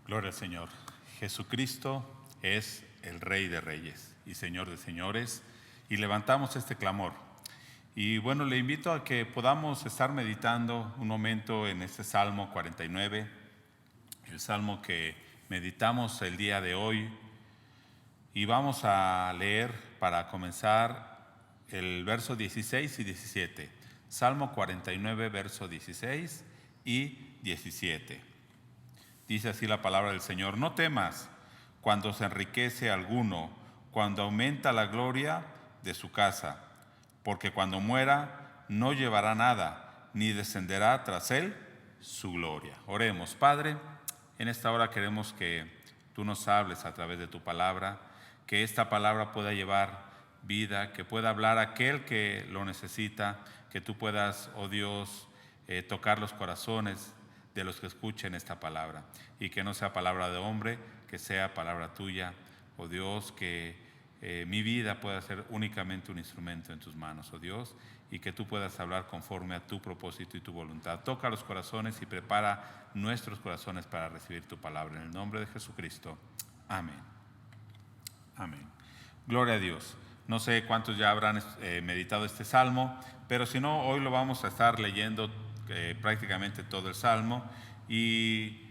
Gloria al Señor. Jesucristo es el Rey de Reyes y Señor de Señores, y levantamos este clamor. Y bueno, le invito a que podamos estar meditando un momento en este Salmo 49, el Salmo que meditamos el día de hoy. Y vamos a leer para comenzar el verso 16 y 17. Salmo 49, verso 16 y 17. Dice así la palabra del Señor: no temas cuando se enriquece alguno, cuando aumenta la gloria de su casa, porque cuando muera no llevará nada, ni descenderá tras él su gloria. Oremos. Padre, en esta hora queremos que tú nos hables a través de tu palabra, que esta palabra pueda llevar vida, que pueda hablar aquel que lo necesita, que tú puedas, oh Dios, tocar los corazones de los que escuchen esta palabra, y que no sea palabra de hombre, que sea palabra tuya, oh Dios, que mi vida pueda ser únicamente un instrumento en tus manos, oh Dios, y que tú puedas hablar conforme a tu propósito y tu voluntad. Toca los corazones y prepara nuestros corazones para recibir tu palabra. En el nombre de Jesucristo. Amén. Amén. Gloria a Dios. No sé cuántos ya habrán meditado este salmo, pero si no, hoy lo vamos a estar leyendo prácticamente todo el salmo. Y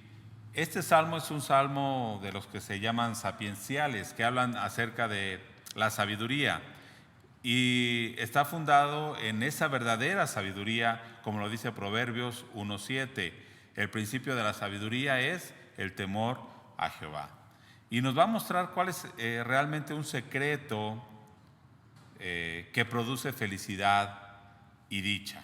este salmo es un salmo de los que se llaman sapienciales, que hablan acerca de la sabiduría. Y está fundado en esa verdadera sabiduría, como lo dice Proverbios 1:7. El principio de la sabiduría es el temor a Jehová. Y nos va a mostrar cuál es realmente un secreto que produce felicidad y dicha.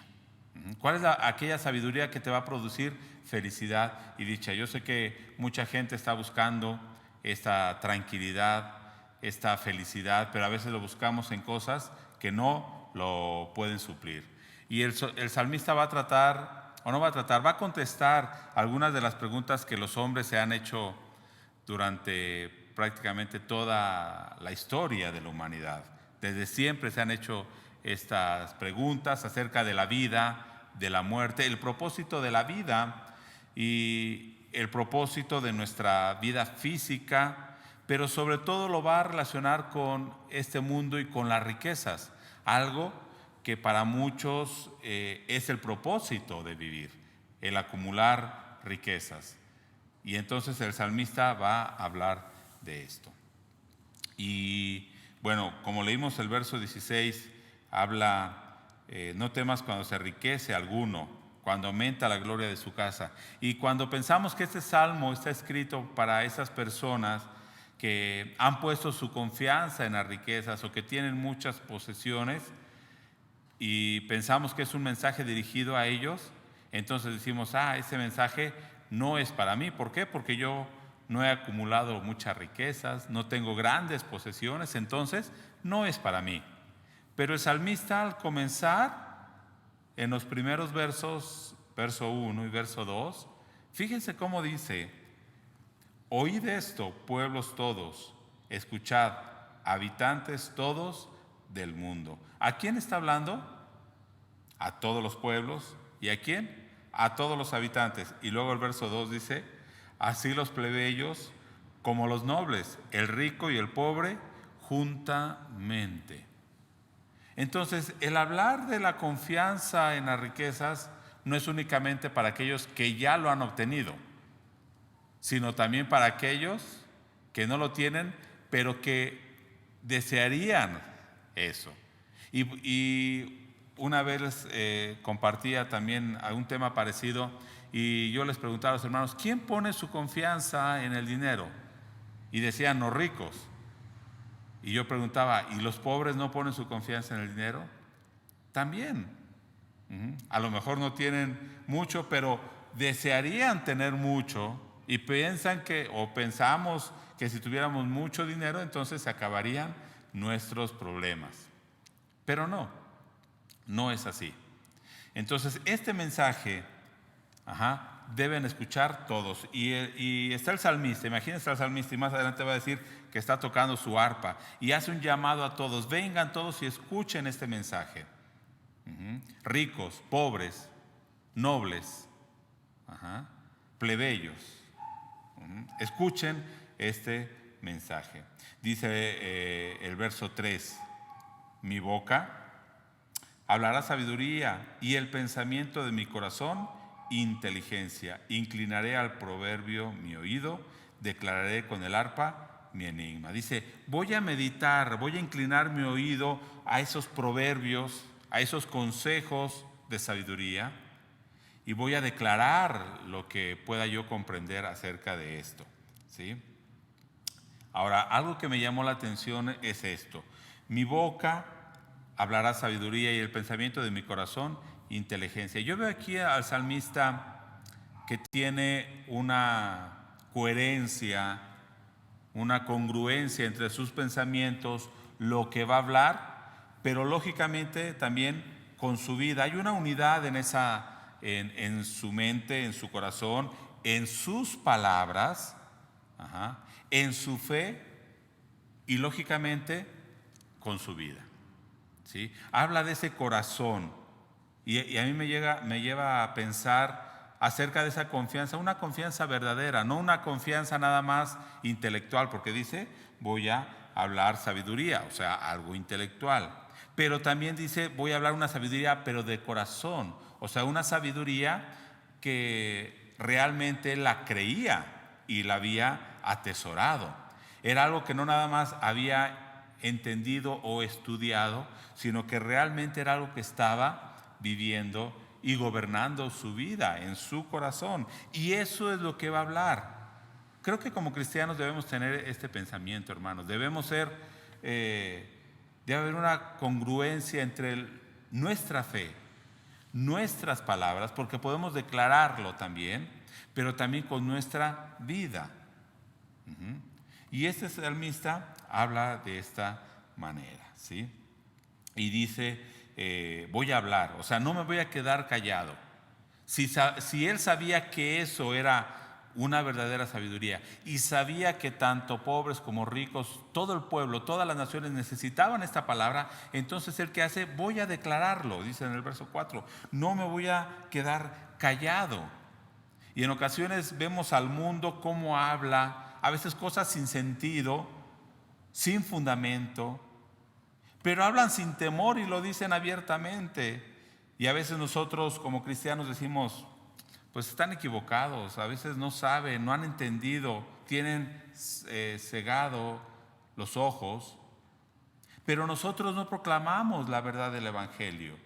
¿Cuál es aquella sabiduría que te va a producir felicidad y dicha? Yo sé que mucha gente está buscando esta tranquilidad, esta felicidad, pero a veces lo buscamos en cosas que no lo pueden suplir. Y el salmista va a tratar, o no va a tratar, va a contestar algunas de las preguntas que los hombres se han hecho durante prácticamente toda la historia de la humanidad. Desde siempre se han hecho estas preguntas acerca de la vida, de la muerte, el propósito de la vida y el propósito de nuestra vida física, pero sobre todo lo va a relacionar con este mundo y con las riquezas, algo que para muchos es el propósito de vivir, el acumular riquezas. Y entonces el salmista va a hablar de esto. Y bueno, como leímos el verso 16, habla, no temas cuando se enriquece alguno, cuando aumenta la gloria de su casa. Y cuando pensamos que este salmo está escrito para esas personas que han puesto su confianza en las riquezas o que tienen muchas posesiones, y pensamos que es un mensaje dirigido a ellos, entonces decimos, ese mensaje no es para mí. ¿Por qué? Porque yo no he acumulado muchas riquezas, no tengo grandes posesiones, entonces no es para mí. Pero el salmista, al comenzar en los primeros versos, verso 1 y verso 2, fíjense cómo dice: oíd esto, pueblos todos, escuchad, habitantes todos del mundo. ¿A quién está hablando? A todos los pueblos. ¿Y a quién? A todos los habitantes. Y luego el verso 2 dice: así los plebeyos como los nobles, el rico y el pobre juntamente. Entonces, el hablar de la confianza en las riquezas no es únicamente para aquellos que ya lo han obtenido, sino también para aquellos que no lo tienen, pero que desearían eso. Y una vez les compartía también algún tema parecido, y yo les preguntaba a los hermanos: ¿quién pone su confianza en el dinero? Y decían: los ricos. Y yo preguntaba: ¿y los pobres no ponen su confianza en el dinero? También. A lo mejor no tienen mucho, pero desearían tener mucho, y piensan que, o pensamos que si tuviéramos mucho dinero, entonces se acabarían nuestros problemas. Pero no es así. Entonces, este mensaje deben escuchar todos. Y está el salmista, imagínense al salmista, y más adelante va a decir que está tocando su arpa y hace un llamado a todos: vengan todos y escuchen este mensaje. Ricos, pobres, nobles, plebeyos. Escuchen este mensaje. Dice el verso 3, mi boca hablará sabiduría y el pensamiento de mi corazón inteligencia. Inclinaré al proverbio mi oído, declararé con el arpa mi enigma. Dice, voy a meditar, voy a inclinar mi oído a esos proverbios, a esos consejos de sabiduría y voy a declarar lo que pueda yo comprender acerca de esto, ¿sí? Ahora, algo que me llamó la atención es esto. Mi boca hablará sabiduría y el pensamiento de mi corazón inteligencia. Yo veo aquí al salmista que tiene una coherencia, una congruencia entre sus pensamientos, lo que va a hablar, pero lógicamente también con su vida. Hay una unidad en su mente, en su corazón, en sus palabras, en su fe y lógicamente con su vida, ¿sí? Habla de ese corazón y a mí me lleva a pensar acerca de esa confianza, una confianza verdadera, no una confianza nada más intelectual, porque dice, voy a hablar sabiduría, o sea, algo intelectual. Pero también dice, voy a hablar una sabiduría, pero de corazón, o sea, una sabiduría que realmente la creía y la había atesorado. Era algo que no nada más había entendido o estudiado, sino que realmente era algo que estaba viviendo y gobernando su vida en su corazón. Y eso es lo que va a hablar. Creo que como cristianos debemos tener este pensamiento, hermanos. Debemos ser, debe haber una congruencia entre nuestra fe, nuestras palabras, porque podemos declararlo también, pero también con nuestra vida. Y este salmista habla de esta manera, ¿sí? Y dice, voy a hablar, o sea, no me voy a quedar callado. Si él sabía que eso era una verdadera sabiduría y sabía que tanto pobres como ricos, todo el pueblo, todas las naciones necesitaban esta palabra, entonces él que hace, voy a declararlo, dice en el verso 4, no me voy a quedar callado. Y en ocasiones vemos al mundo cómo habla, a veces cosas sin sentido, sin fundamento, pero hablan sin temor y lo dicen abiertamente. Y a veces nosotros como cristianos decimos, pues están equivocados, a veces no saben, no han entendido, tienen cegado los ojos, pero nosotros no proclamamos la verdad del Evangelio.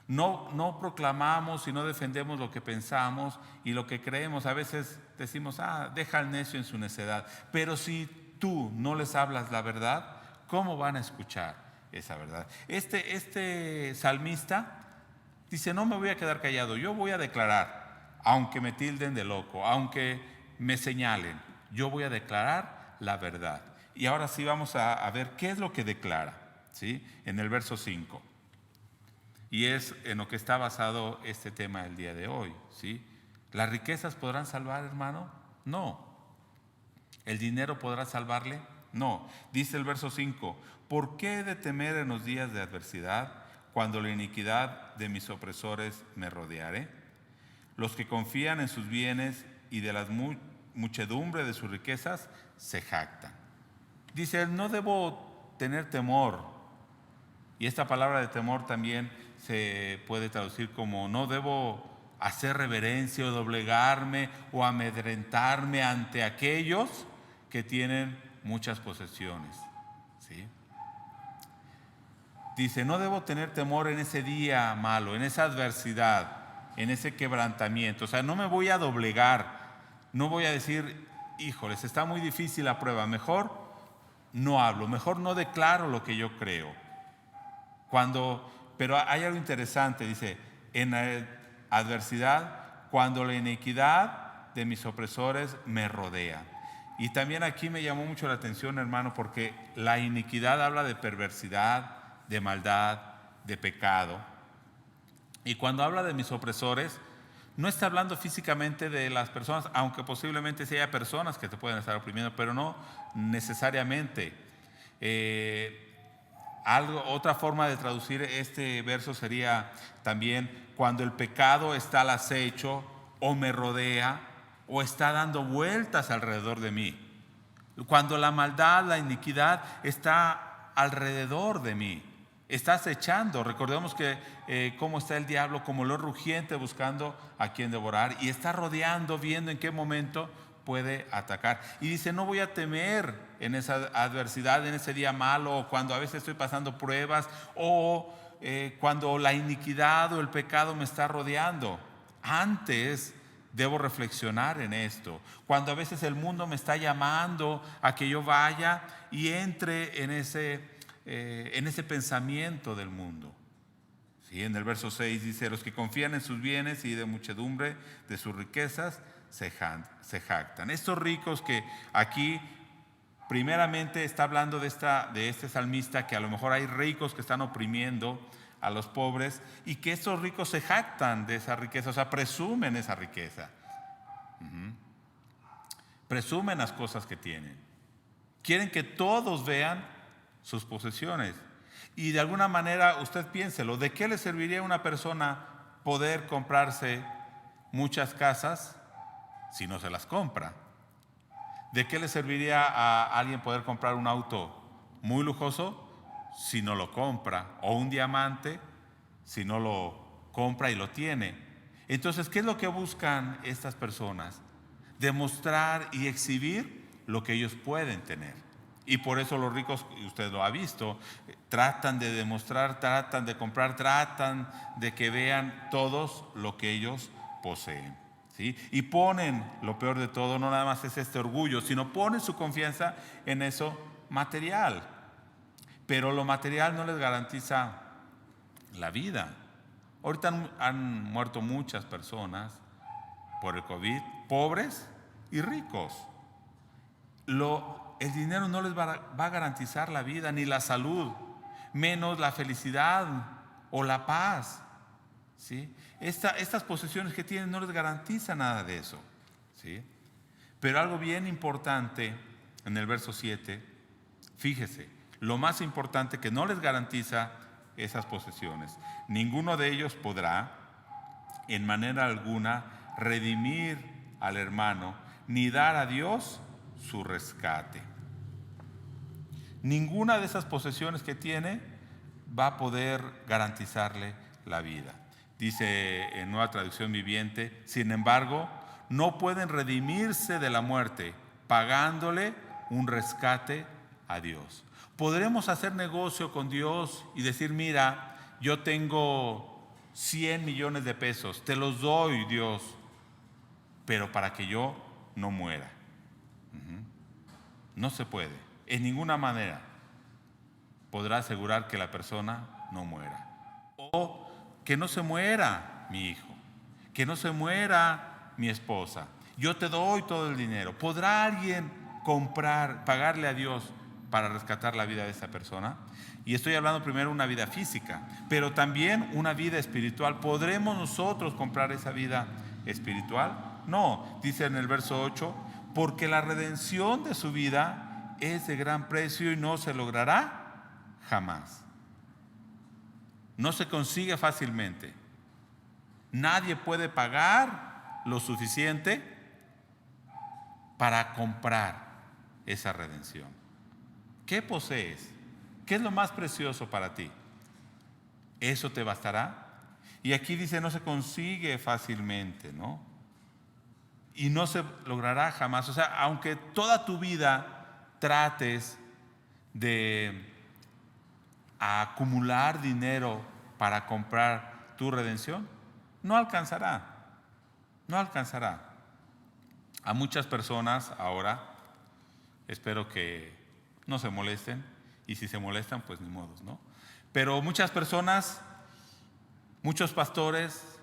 No proclamamos y no defendemos lo que pensamos y lo que creemos. A veces decimos, deja al necio en su necedad. Pero si tú no les hablas la verdad, ¿cómo van a escuchar esa verdad? Este salmista dice, no me voy a quedar callado, yo voy a declarar, aunque me tilden de loco, aunque me señalen, yo voy a declarar la verdad. Y ahora sí vamos a ver qué es lo que declara, ¿sí? En el verso 5. Y es en lo que está basado este tema del día de hoy, ¿sí? ¿Las riquezas podrán salvar, hermano? No. ¿El dinero podrá salvarle? No. Dice el verso 5, ¿por qué he de temer en los días de adversidad cuando la iniquidad de mis opresores me rodeare? Los que confían en sus bienes y de la muchedumbre de sus riquezas se jactan. Dice, no debo tener temor. Y esta palabra de temor también se puede traducir como no debo hacer reverencia o doblegarme o amedrentarme ante aquellos que tienen muchas posesiones, ¿sí? Dice, no debo tener temor en ese día malo, en esa adversidad, en ese quebrantamiento. O sea, no me voy a doblegar, no voy a decir, híjoles, está muy difícil la prueba, mejor no hablo, mejor no declaro lo que yo creo. Pero hay algo interesante, dice, en la adversidad, cuando la iniquidad de mis opresores me rodea. Y también aquí me llamó mucho la atención, hermano, porque la iniquidad habla de perversidad, de maldad, de pecado. Y cuando habla de mis opresores, no está hablando físicamente de las personas, aunque posiblemente sí haya personas que te pueden estar oprimiendo, pero no necesariamente. Otra forma de traducir este verso sería también cuando el pecado está al acecho o me rodea, o está dando vueltas alrededor de mí. Cuando la maldad, la iniquidad está alrededor de mí, está acechando. Recordemos que cómo está el diablo, como león rugiente buscando a quien devorar, y está rodeando, viendo en qué momento puede atacar. Y dice, no voy a temer en esa adversidad, en ese día malo, o cuando a veces estoy pasando pruebas, o cuando la iniquidad o el pecado me está rodeando. Antes debo reflexionar en esto. Cuando a veces el mundo me está llamando a que yo vaya y entre en ese pensamiento del mundo. Sí, en el verso 6 dice, los que confían en sus bienes y de muchedumbre de sus riquezas se jactan. Estos ricos que aquí primeramente está hablando de este salmista, que a lo mejor hay ricos que están oprimiendo a los pobres y que estos ricos se jactan de esa riqueza, o sea, presumen esa riqueza. Presumen las cosas que tienen. Quieren que todos vean sus posesiones. Y de alguna manera, usted piénselo, ¿de qué le serviría a una persona poder comprarse muchas casas si no se las compra? ¿De qué le serviría a alguien poder comprar un auto muy lujoso si no lo compra? O un diamante si no lo compra y lo tiene. Entonces, ¿qué es lo que buscan estas personas? Demostrar y exhibir lo que ellos pueden tener. Y por eso los ricos, y usted lo ha visto, tratan de demostrar, tratan de comprar, tratan de que vean todos lo que ellos poseen. ¿Sí? Y ponen, lo peor de todo, no nada más es este orgullo, sino ponen su confianza en eso material. Pero lo material no les garantiza la vida. Ahorita han muerto muchas personas por el COVID, pobres y ricos. El dinero no les va a garantizar la vida ni la salud, menos la felicidad o la paz. ¿Sí? Estas posesiones que tienen no les garantizan nada de eso. ¿Sí? Pero algo bien importante en el verso 7, fíjese, lo más importante que no les garantiza esas posesiones. Ninguno de ellos podrá en manera alguna redimir al hermano, ni dar a Dios su rescate. Ninguna de esas posesiones que tiene va a poder garantizarle la vida. Dice en Nueva Traducción Viviente, sin embargo, no pueden redimirse de la muerte pagándole un rescate a Dios. Podremos hacer negocio con Dios y decir, mira, yo tengo 100 millones de pesos, te los doy, Dios, pero para que yo no muera. No se puede, en ninguna manera podrá asegurar que la persona no muera. O que no se muera mi hijo, que no se muera mi esposa. Yo te doy todo el dinero. ¿Podrá alguien pagarle a Dios para rescatar la vida de esa persona? Y estoy hablando primero de una vida física, pero también una vida espiritual. ¿Podremos nosotros comprar esa vida espiritual? No, dice en el verso 8, porque la redención de su vida es de gran precio y no se logrará jamás. No se consigue fácilmente. Nadie puede pagar lo suficiente para comprar esa redención. ¿Qué posees? ¿Qué es lo más precioso para ti? ¿Eso te bastará? Y aquí dice no se consigue fácilmente, ¿no? Y no se logrará jamás. O sea, aunque toda tu vida trates de acumular dinero para comprar tu redención, no alcanzará. No alcanzará. A muchas personas ahora, espero que no se molesten, y si se molestan, pues ni modos, ¿no? Pero muchas personas, muchos pastores,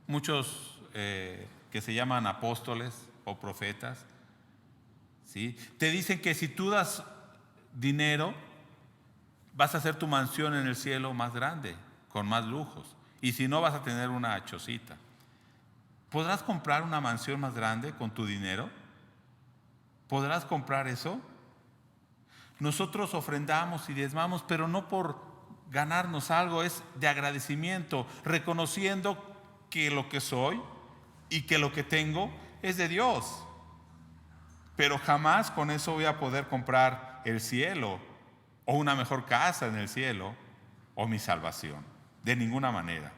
muchos que se llaman apóstoles o profetas, ¿sí? Te dicen que si tú das dinero, vas a hacer tu mansión en el cielo más grande, con más lujos. Y si no, vas a tener una chocita. ¿Podrás comprar una mansión más grande con tu dinero? ¿Podrás comprar eso? Nosotros ofrendamos y diezmamos, pero no por ganarnos algo, es de agradecimiento, reconociendo que lo que soy y que lo que tengo es de Dios. Pero jamás con eso voy a poder comprar el cielo, o una mejor casa en el cielo, o mi salvación. De ninguna manera.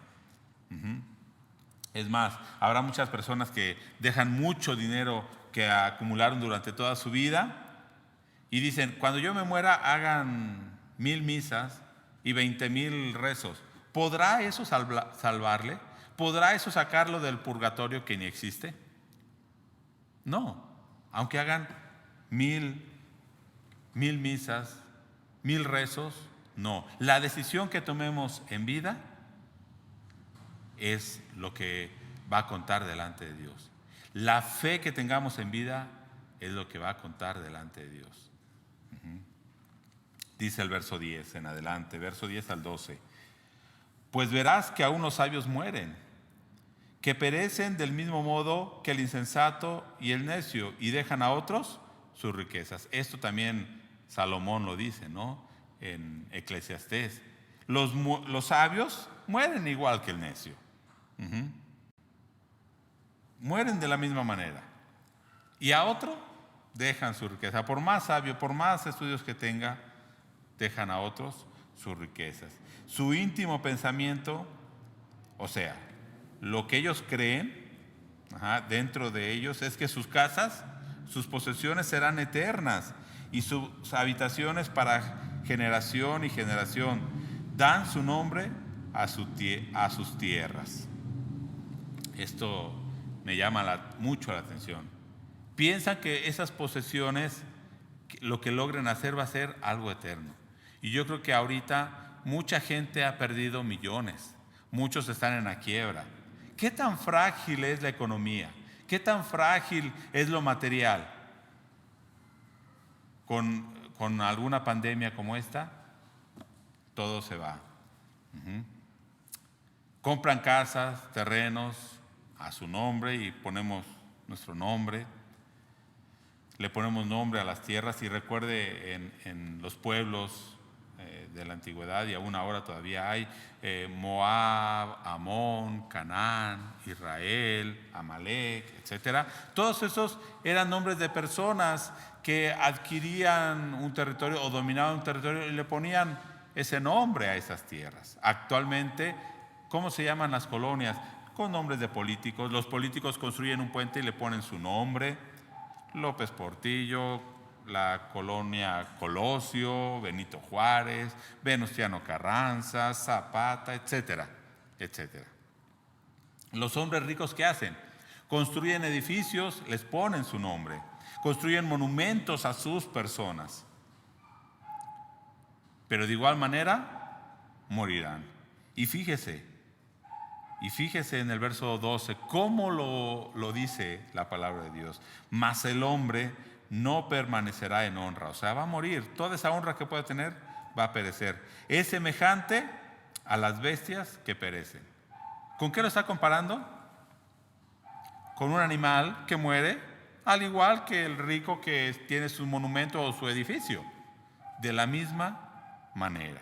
Es más, habrá muchas personas que dejan mucho dinero que acumularon durante toda su vida y dicen, cuando yo me muera hagan 1000 misas y 20,000 rezos. ¿Podrá eso salvarle? ¿Podrá eso sacarlo del purgatorio que ni existe? No. Aunque hagan 1000 misas, 1000 rezos, no. La decisión que tomemos en vida es lo que va a contar delante de Dios. La fe que tengamos en vida es lo que va a contar delante de Dios. Dice el verso 10 en adelante, verso 10 al 12. Pues verás que aún los sabios mueren, que perecen del mismo modo que el insensato y el necio, y dejan a otros sus riquezas. Esto también Salomón lo dice, ¿no? En Eclesiastés. Los sabios mueren igual que el necio. Mueren de la misma manera. Y a otro dejan su riqueza. Por más sabio, por más estudios que tenga, dejan a otros sus riquezas. Su íntimo pensamiento, o sea, lo que ellos creen dentro de ellos es que sus casas, sus posesiones serán eternas y sus habitaciones para generación y generación. Dan su nombre a sus tierras. Esto me llama mucho la atención. Piensan que esas posesiones, lo que logren hacer va a ser algo eterno. Y yo creo que ahorita mucha gente ha perdido millones. Muchos están en la quiebra. ¿Qué tan frágil es la economía? ¿Qué tan frágil es lo material? Con alguna pandemia como esta, todo se va. Compran casas, terrenos a su nombre y ponemos nuestro nombre. Le ponemos nombre a las tierras y recuerde en los pueblos de la antigüedad y aún ahora todavía hay Moab, Amón, Canaán, Israel, Amalek, etcétera. Todos esos eran nombres de personas que adquirían un territorio o dominaban un territorio y le ponían ese nombre a esas tierras. Actualmente, ¿cómo se llaman las colonias? Con nombres de políticos. Los políticos construyen un puente y le ponen su nombre. López Portillo, la colonia Colosio, Benito Juárez, Venustiano Carranza, Zapata, etcétera, etcétera. Los hombres ricos, ¿qué hacen? Construyen edificios, les ponen su nombre, construyen monumentos a sus personas, pero de igual manera morirán. Y fíjese en el verso 12, cómo lo dice la palabra de Dios. Mas el hombre no permanecerá en honra, o sea, va a morir. Toda esa honra que pueda tener va a perecer. Es semejante a las bestias que perecen. ¿Con qué lo está comparando? Con un animal que muere, al igual que el rico que tiene su monumento o su edificio. De la misma manera.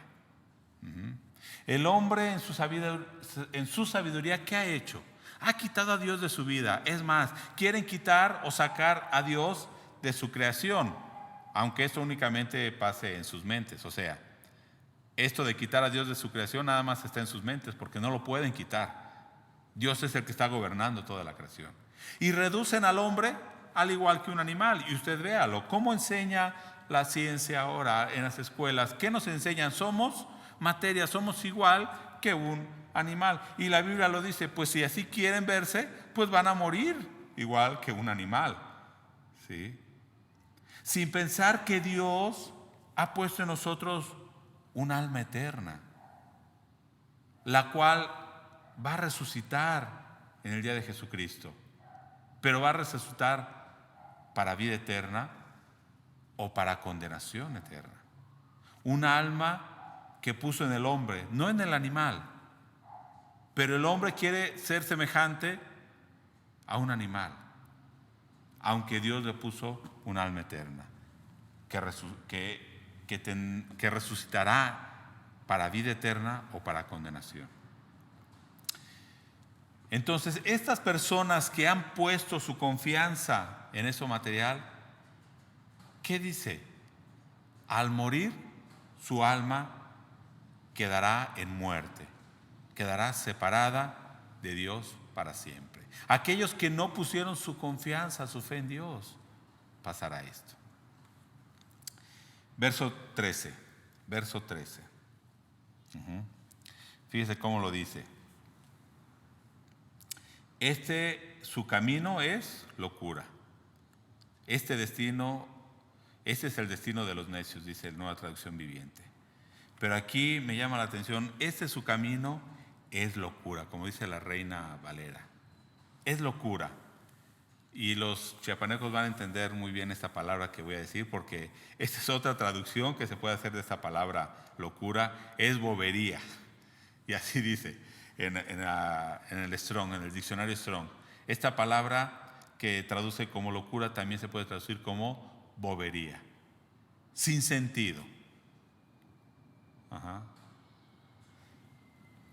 El hombre en su sabiduría, ¿qué ha hecho? Ha quitado a Dios de su vida. Es más, quieren quitar o sacar a Dios de su creación, aunque esto únicamente pase en sus mentes. O sea, esto de quitar a Dios de su creación nada más está en sus mentes porque no lo pueden quitar. Dios es el que está gobernando toda la creación. Y reducen al hombre al igual que un animal. Y usted véalo, ¿cómo enseña la ciencia ahora en las escuelas? ¿Qué nos enseñan? Somos materia, somos igual que un animal. Y la Biblia lo dice, pues si así quieren verse, pues van a morir igual que un animal. ¿Sí? Sin pensar que Dios ha puesto en nosotros un alma eterna, la cual va a resucitar en el día de Jesucristo, pero va a resucitar para vida eterna o para condenación eterna. Un alma que puso en el hombre, no en el animal, pero el hombre quiere ser semejante a un animal, aunque Dios le puso un alma eterna que resucitará para vida eterna o para condenación. Entonces, estas personas que han puesto su confianza en eso material, ¿qué dice? Al morir, su alma quedará en muerte, quedará separada de Dios para siempre. Aquellos que no pusieron su confianza, su fe en Dios, pasará esto. Verso 13. Fíjese cómo lo dice. Su camino es locura. Este es el destino de los necios, dice la Nueva Traducción Viviente. Pero aquí me llama la atención, su camino es locura, como dice la Reina Valera. Es locura. Y los chiapanecos van a entender muy bien esta palabra que voy a decir, porque esta es otra traducción que se puede hacer de esta palabra locura, es bobería. Y así dice en el Strong, en el diccionario Strong. Esta palabra que traduce como locura también se puede traducir como bobería, sin sentido.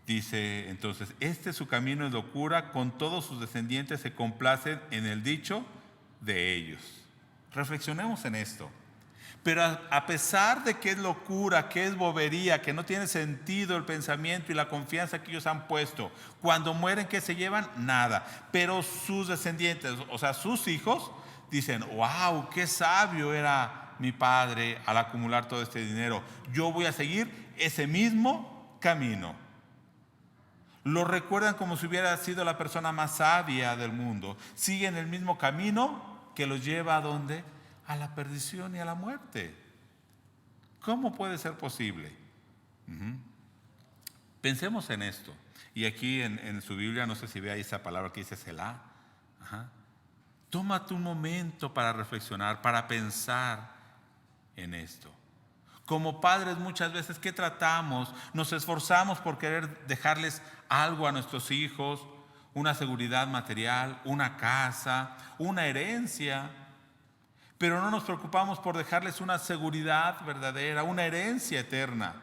Dice entonces, su camino es locura, con todos sus descendientes se complacen en el dicho de ellos. Reflexionemos en esto. Pero a pesar de que es locura, que es bobería, que no tiene sentido el pensamiento y la confianza que ellos han puesto, cuando mueren, ¿qué se llevan? Nada. Pero sus descendientes, o sea, sus hijos, dicen, wow, qué sabio era mi padre al acumular todo este dinero. Yo voy a seguir ese mismo camino. Lo recuerdan como si hubiera sido la persona más sabia del mundo. Siguen el mismo camino que los lleva ¿a dónde? A la perdición y a la muerte. ¿Cómo puede ser posible? Pensemos en esto. Y aquí en su Biblia, no sé si ve ahí esa palabra que dice Selah. Tómate un momento para reflexionar, para pensar en esto. Como padres muchas veces, ¿qué tratamos? Nos esforzamos por querer dejarles algo a nuestros hijos, una seguridad material, una casa, una herencia, pero no nos preocupamos por dejarles una seguridad verdadera, una herencia eterna.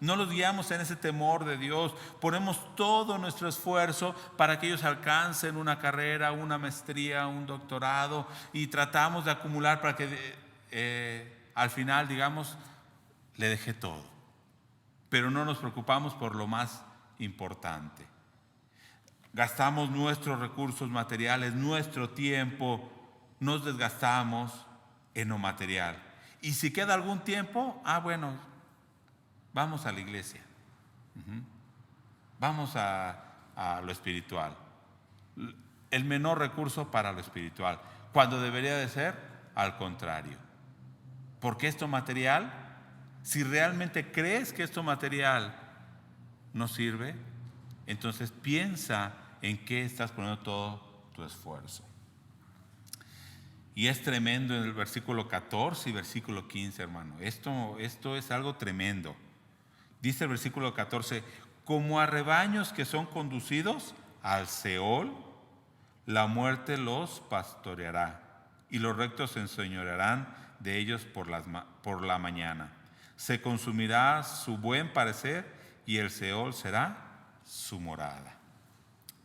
No los guiamos en ese temor de Dios, ponemos todo nuestro esfuerzo para que ellos alcancen una carrera, una maestría, un doctorado, y tratamos de acumular para que al final, digamos, le dejé todo. Pero no nos preocupamos por lo más importante. Gastamos nuestros recursos materiales, nuestro tiempo, nos desgastamos en lo material. Y si queda algún tiempo, bueno, vamos a la iglesia. Vamos a lo espiritual. El menor recurso para lo espiritual, cuando debería de ser al contrario. Porque esto material, si realmente crees que esto material no sirve, entonces piensa en qué estás poniendo todo tu esfuerzo. Y es tremendo en el versículo 14 y versículo 15, hermano. Esto es algo tremendo. Dice el versículo 14, como a rebaños que son conducidos al Seol, la muerte los pastoreará, y los rectos se enseñorearán de ellos por la mañana. Se consumirá su buen parecer, y el Seol será su morada.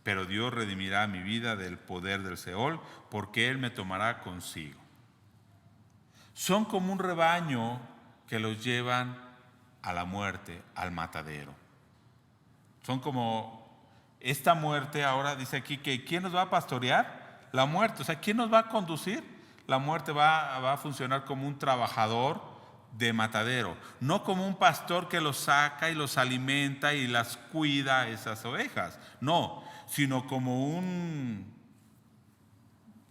Pero Dios redimirá mi vida del poder del Seol, porque Él me tomará consigo. Son como un rebaño que los llevan a la muerte, al matadero. Son como esta muerte. Ahora dice aquí que ¿quién nos va a pastorear? La muerte. O sea, ¿quién nos va a conducir? La muerte va a funcionar como un trabajador de matadero, no como un pastor que los saca y los alimenta y las cuida esas ovejas. No, sino como un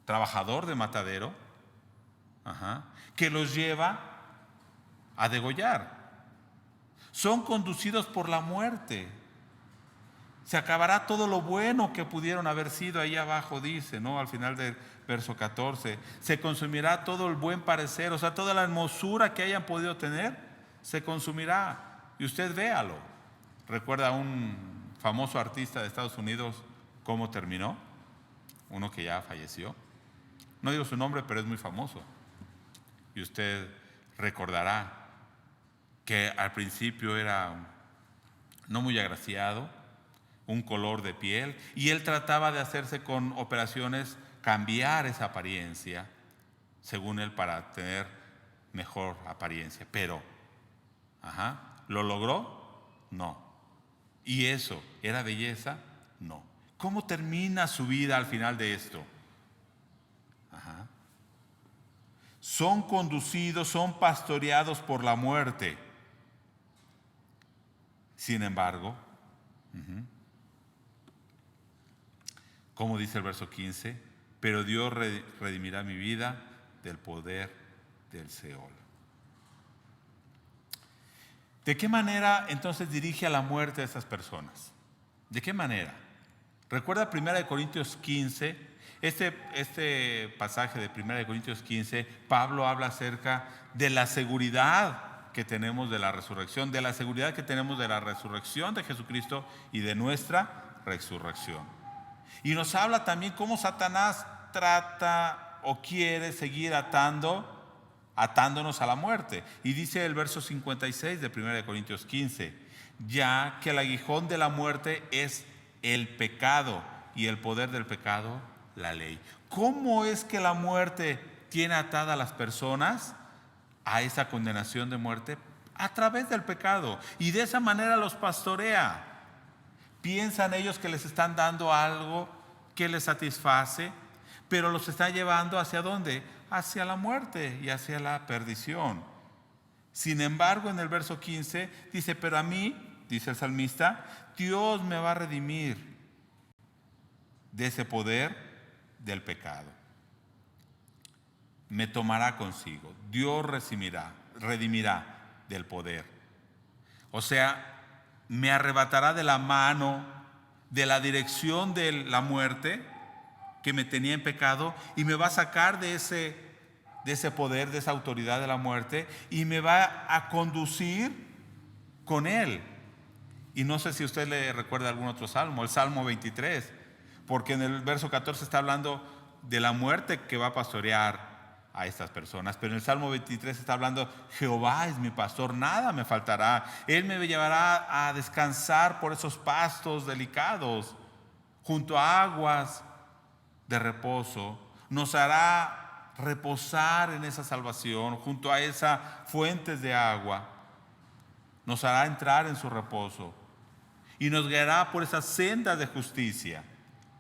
trabajador de matadero, que los lleva a degollar. Son conducidos por la muerte. Se acabará todo lo bueno que pudieron haber sido. Ahí abajo dice, ¿no? Al final del verso 14, se consumirá todo el buen parecer, o sea, toda la hermosura que hayan podido tener, se consumirá. Y usted véalo. ¿Recuerda a un famoso artista de Estados Unidos cómo terminó? Uno que ya falleció. No digo su nombre, pero es muy famoso. Y usted recordará que al principio era no muy agraciado, un color de piel, y él trataba de hacerse con operaciones, cambiar esa apariencia, según él, para tener mejor apariencia. Pero, ¿lo logró? No. ¿Y eso era belleza? No. ¿Cómo termina su vida al final de esto? Son conducidos, son pastoreados por la muerte. Sin embargo, como dice el verso 15, pero Dios redimirá mi vida del poder del Seol. ¿De qué manera entonces dirige a la muerte a esas personas? ¿De qué manera? Recuerda 1 Corintios 15, este pasaje de 1 Corintios 15, Pablo habla acerca de la seguridad que tenemos de la resurrección, de la seguridad que tenemos de la resurrección de Jesucristo y de nuestra resurrección. Y nos habla también cómo Satanás trata o quiere seguir atándonos a la muerte. Y dice el verso 56 de 1 Corintios 15, ya que el aguijón de la muerte es el pecado y el poder del pecado, la ley. ¿Cómo es que la muerte tiene atada a las personas a esa condenación de muerte? A través del pecado. Y de esa manera los pastorea. Piensan ellos que les están dando algo que les satisface, pero los está llevando ¿hacia dónde? Hacia la muerte y hacia la perdición. Sin embargo, en el verso 15 dice, pero a mí, dice el salmista, Dios me va a redimir de ese poder del pecado. Me tomará consigo. Dios redimirá del poder. O sea, me arrebatará de la mano, de la dirección de la muerte que me tenía en pecado, y me va a sacar de ese poder, de esa autoridad de la muerte, y me va a conducir con él. Y no sé si usted le recuerda algún otro salmo, el Salmo 23, porque en el verso 14 está hablando de la muerte que va a pastorear a estas personas, pero en el Salmo 23 está hablando, Jehová es mi pastor, nada me faltará. Él me llevará a descansar por esos pastos delicados, junto a aguas de reposo. Nos hará reposar en esa salvación, junto a esas fuentes de agua. Nos hará entrar en su reposo y nos guiará por esas sendas de justicia,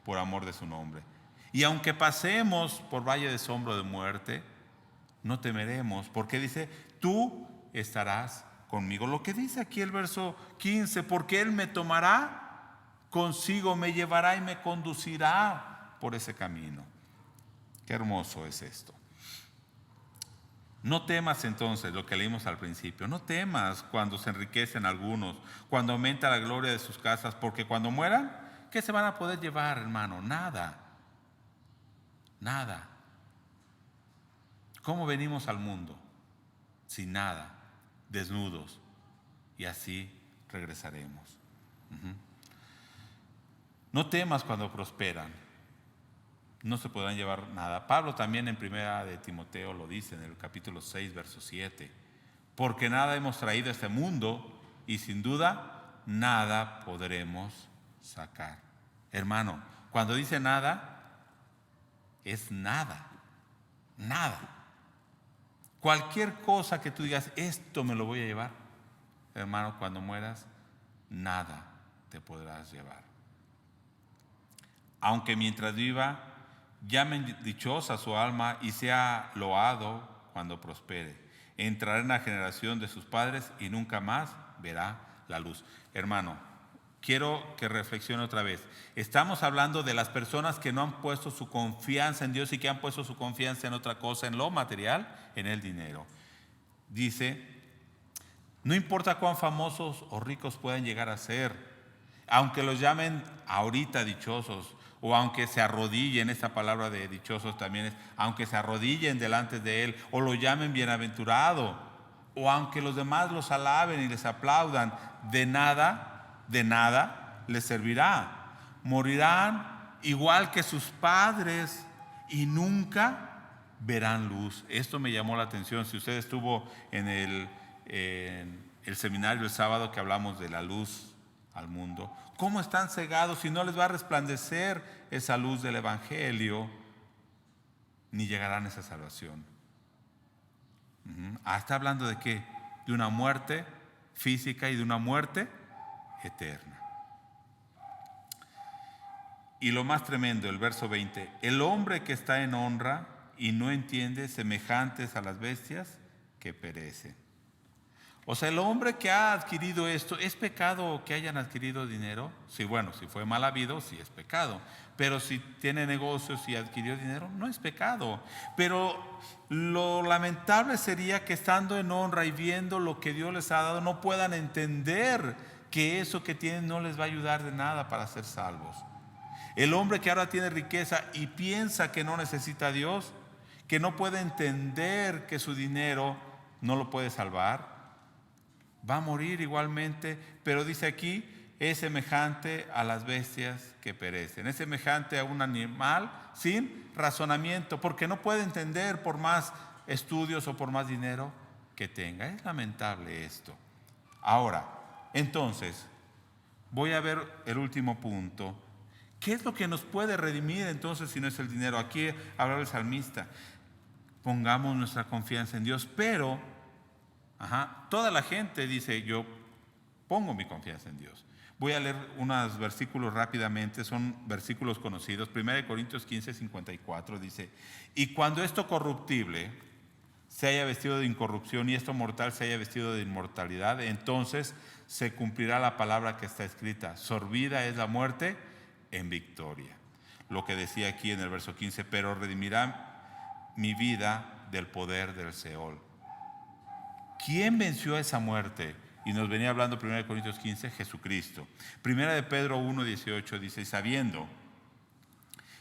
por amor de su nombre. Y aunque pasemos por valle de sombra de muerte, no temeremos, porque dice, tú estarás conmigo. Lo que dice aquí el verso 15, porque Él me tomará consigo, me llevará y me conducirá por ese camino. Qué hermoso es esto. No temas entonces lo que leímos al principio. No temas cuando se enriquecen algunos, cuando aumenta la gloria de sus casas, porque cuando mueran, ¿qué se van a poder llevar, hermano? Nada. Nada. ¿Cómo venimos al mundo? Sin nada, desnudos, y así regresaremos. No temas cuando prosperan, no se podrán llevar nada. Pablo también en 1 de Timoteo lo dice en el capítulo 6, verso 7, porque nada hemos traído a este mundo y sin duda nada podremos sacar. Hermano, cuando dice nada, es nada, nada. Cualquier cosa que tú digas, esto me lo voy a llevar, hermano, cuando mueras, nada te podrás llevar. Aunque mientras viva, llamen dichosa su alma y sea loado cuando prospere. Entrará en la generación de sus padres y nunca más verá la luz. Hermano, quiero que reflexione otra vez. Estamos hablando de las personas que no han puesto su confianza en Dios y que han puesto su confianza en otra cosa, en lo material, en el dinero. Dice, no importa cuán famosos o ricos puedan llegar a ser, aunque los llamen ahorita dichosos, o aunque se arrodillen, esta palabra de dichosos también es, aunque se arrodillen delante de Él, o lo llamen bienaventurado, o aunque los demás los alaben y les aplaudan, de nada les servirá. Morirán igual que sus padres y nunca verán luz. Esto me llamó la atención. Si usted estuvo en el seminario el sábado que hablamos de la luz al mundo. ¿Cómo están cegados si no les va a resplandecer esa luz del Evangelio, ni llegarán a esa salvación? Está hablando de qué? De una muerte física y de una muerte eterna. Y lo más tremendo, el verso 20, el hombre que está en honra y no entiende, semejantes a las bestias que perecen. O sea, el hombre que ha adquirido esto, ¿es pecado que hayan adquirido dinero? Sí, bueno, si fue mal habido, sí es pecado. Pero si tiene negocios y adquirió dinero, no es pecado. Pero lo lamentable sería que estando en honra y viendo lo que Dios les ha dado, no puedan entender que eso que tienen no les va a ayudar de nada para ser salvos. El hombre que ahora tiene riqueza y piensa que no necesita a Dios, que no puede entender que su dinero no lo puede salvar, va a morir igualmente, pero dice aquí, es semejante a las bestias que perecen, es semejante a un animal sin razonamiento, porque no puede entender por más estudios o por más dinero que tenga. Es lamentable esto. Ahora, entonces, voy a ver el último punto. ¿Qué es lo que nos puede redimir entonces si no es el dinero? Aquí habla el salmista, pongamos nuestra confianza en Dios, pero toda la gente dice, yo pongo mi confianza en Dios. Voy a leer unos versículos rápidamente, son versículos conocidos. 1 Corintios 15, 54 dice, y cuando esto corruptible se haya vestido de incorrupción y esto mortal se haya vestido de inmortalidad, entonces se cumplirá la palabra que está escrita, sorbida es la muerte en victoria. Lo que decía aquí en el verso 15, pero redimirá mi vida del poder del Seol. ¿Quién venció a esa muerte? Y nos venía hablando 1 Corintios 15, Jesucristo. 1 de Pedro 1, 18 dice, sabiendo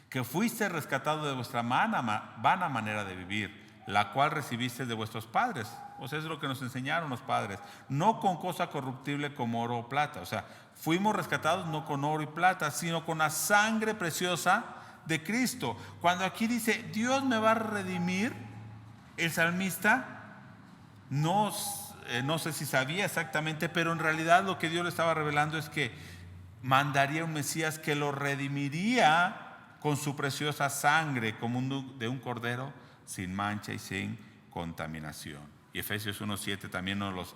que fuiste rescatado de vuestra vana manera de vivir, la cual recibiste de vuestros padres. O sea, es lo que nos enseñaron los padres. No con cosa corruptible como oro o plata. O sea, fuimos rescatados no con oro y plata, sino con la sangre preciosa de Cristo. Cuando aquí dice, Dios me va a redimir, el salmista no sé si sabía exactamente, pero en realidad lo que Dios le estaba revelando es que mandaría un Mesías que lo redimiría con su preciosa sangre como de un cordero sin mancha y sin contaminación. Y Efesios 1:7 también nos los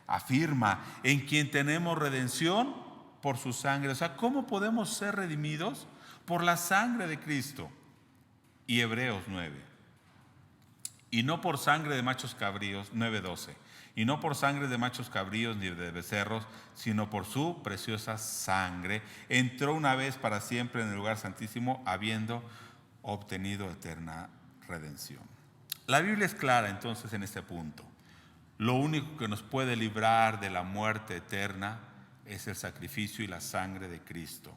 afirma, en quien tenemos redención por su sangre. O sea, ¿cómo podemos ser redimidos? Por la sangre de Cristo. Y Hebreos 9. Y no por sangre de machos cabríos, 9:12. Y no por sangre de machos cabríos ni de becerros, sino por su preciosa sangre. Entró una vez para siempre en el lugar santísimo, habiendo obtenido eterna redención. La Biblia es clara entonces en este punto. Lo único que nos puede librar de la muerte eterna es el sacrificio y la sangre de Cristo.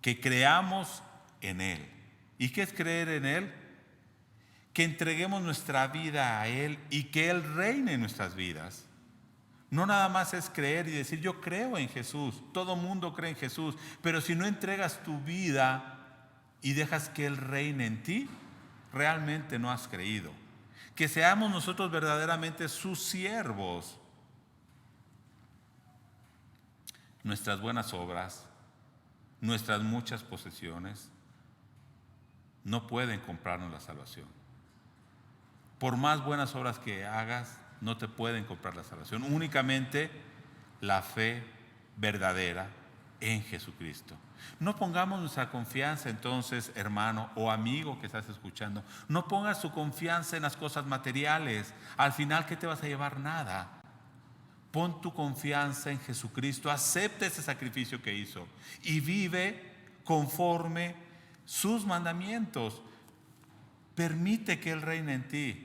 Que creamos en Él. ¿Y qué es creer en Él? Que entreguemos nuestra vida a Él y que Él reine en nuestras vidas. No nada más es creer y decir yo creo en Jesús, todo mundo cree en Jesús, pero si no entregas tu vida y dejas que Él reine en ti, realmente no has creído. Que seamos nosotros verdaderamente sus siervos. Nuestras buenas obras, nuestras muchas posesiones, no pueden comprarnos la salvación. Por más buenas obras que hagas, no te pueden comprar la salvación. Únicamente la fe verdadera en Jesucristo. No pongamos nuestra confianza entonces, hermano o amigo que estás escuchando, no pongas tu confianza en las cosas materiales. Al final, ¿qué te vas a llevar? Nada. Pon tu confianza en Jesucristo, acepta ese sacrificio que hizo y vive conforme sus mandamientos. Permite que Él reine en ti.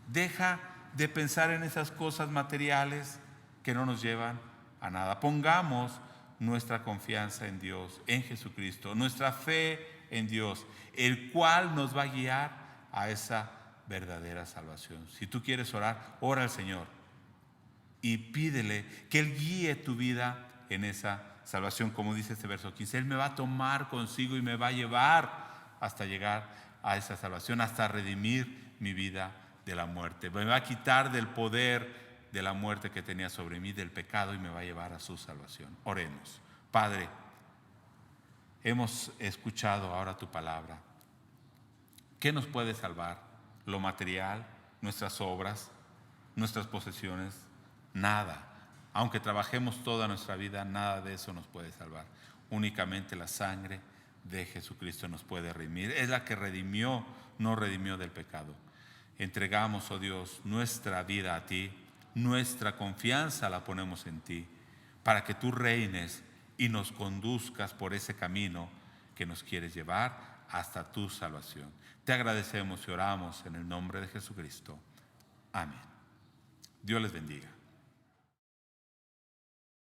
Deja de pensar en esas cosas materiales que no nos llevan a nada. Pongamos nuestra confianza en Dios, en Jesucristo, nuestra fe en Dios, el cual nos va a guiar a esa verdadera salvación. Si tú quieres orar, ora al Señor y pídele que Él guíe tu vida en esa salvación, como dice este verso 15. Él me va a tomar consigo y me va a llevar hasta llegar a esa salvación, hasta redimir mi vida de la muerte. Me va a quitar del poder de la muerte que tenía sobre mí, del pecado, y me va a llevar a su salvación. Oremos. Padre, hemos escuchado ahora tu palabra. ¿Qué nos puede salvar? ¿Lo material? ¿Nuestras obras? ¿Nuestras posesiones? Nada. Aunque trabajemos toda nuestra vida, nada de eso nos puede salvar. Únicamente la sangre de Jesucristo nos puede redimir. Es la que redimió, nos redimió del pecado. Entregamos, oh Dios, nuestra vida a ti, nuestra confianza la ponemos en ti, para que tú reines y nos conduzcas por ese camino que nos quieres llevar hasta tu salvación. Te agradecemos y oramos en el nombre de Jesucristo. Amén. Dios les bendiga.